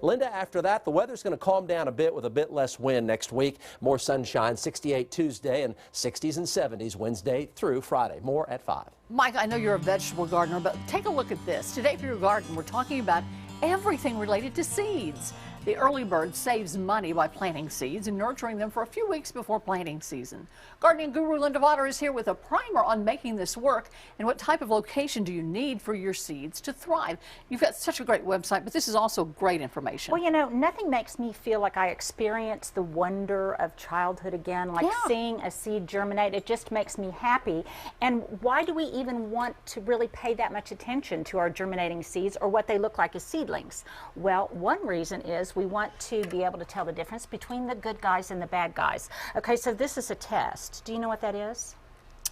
Linda, after that, the weather's going to calm down a bit with a bit less wind next week. More sunshine, 68 Tuesday and 60s and 70s Wednesday through Friday. More at 5. Mike, I know you're a vegetable gardener, but take a look at this. Today for your garden, we're talking about everything related to seeds. The early bird saves money by planting seeds and nurturing them for a few weeks before planting season. Gardening guru Linda Vaughter is here with a primer on making this work and what type of location do you need for your seeds to thrive. You've got such a great website, but this is also great information. Well, you know, nothing makes me feel like I experience the wonder of childhood again, like seeing a seed germinate. It just makes me happy. And why do we even want to really pay that much attention to our germinating seeds or what they look like as seedlings? Well, one reason is we want to be able to tell the difference between the good guys and the bad guys. Okay, so this is a test. Do you know what that is?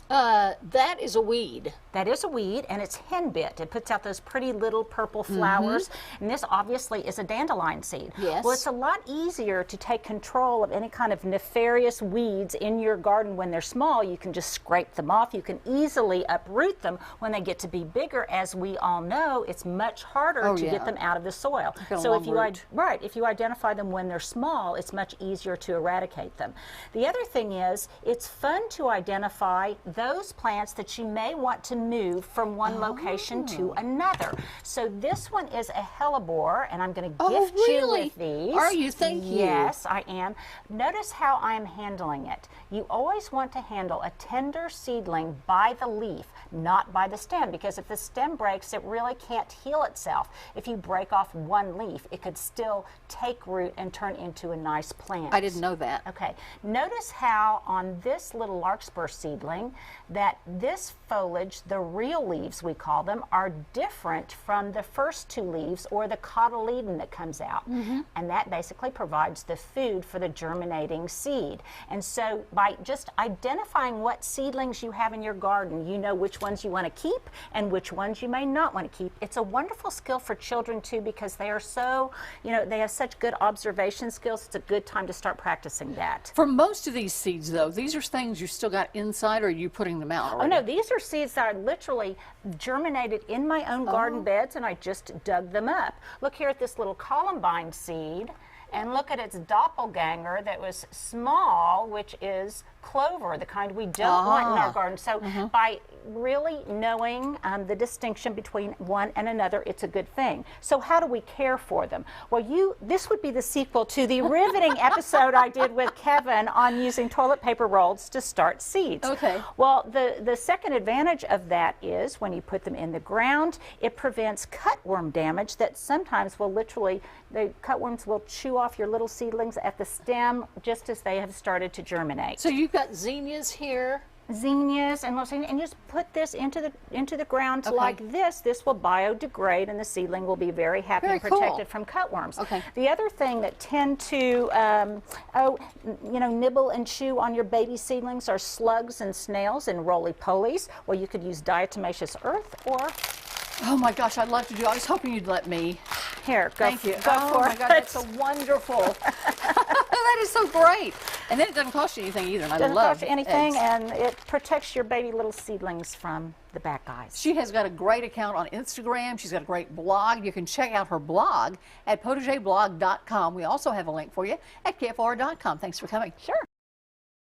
That is a weed. That is a weed, and it's henbit. It puts out those pretty little purple flowers, and this obviously is a dandelion seed. Yes. Well, it's a lot easier to take control of any kind of nefarious weeds in your garden when they're small. You can just scrape them off. You can easily uproot them when they get to be bigger. As we all know, it's much harder to get them out of the soil. So if you identify them when they're small, it's much easier to eradicate them. The other thing is, it's fun to identify those plants that you may want to move from one location to another. So this one is a Hellebore, and I'm going to gift you with these. Are you? Thank you. Yes, I am. Notice how I'm handling it. You always want to handle a tender seedling by the leaf, not by the stem, because if the stem breaks, it really can't heal itself. If you break off one leaf, it could still take root and turn into a nice plant. I didn't know that. Okay. Notice how on this little larkspur seedling that this foliage, the real leaves we call them, are different from the first two leaves or the cotyledon that comes out. And that basically provides the food for the germinating seed. And so by just identifying what seedlings you have in your garden, you know which ones you want to keep and which ones you may not want to keep. It's a wonderful skill for children too, because they are so, you know, they have such good observation skills. It's a good time to start practicing that. For most of these seeds, though, these are things you still got inside, or are you putting them out already? Oh no, these are seeds that I literally germinated in my own garden beds, and I just dug them up. Look here at this little columbine seed, and look at its doppelganger that was small, which is clover, the kind we don't want in our garden. So by really knowing the distinction between one and another, it's a good thing. So how do we care for them? Well, this would be the sequel to the riveting episode I did with Kevin on using toilet paper rolls to start seeds. Okay. Well, the second advantage of that is when you put them in the ground, it prevents cutworm damage that sometimes will literally, the cutworms will chew off your little seedlings at the stem just as they have started to germinate. So you've got zinnias here. Zinnias and you just put this into the ground like this. This will biodegrade, and the seedling will be very happy and protected from cutworms. Okay. The other thing that tend to nibble and chew on your baby seedlings are slugs and snails and roly-polies. Well, you could use diatomaceous earth, or oh my gosh, I'd love to do. I was hoping you'd let me. Here, Thank you. Go for oh my God, that's so wonderful. That is so great. And then it doesn't cost you anything either. And I doesn't love cost you anything, eggs. and it protects your baby little seedlings from the bad guys. She has got a great account on Instagram. She's got a great blog. You can check out her blog at potagerblog.com. We also have a link for you at KFOR.com. Thanks for coming. Sure.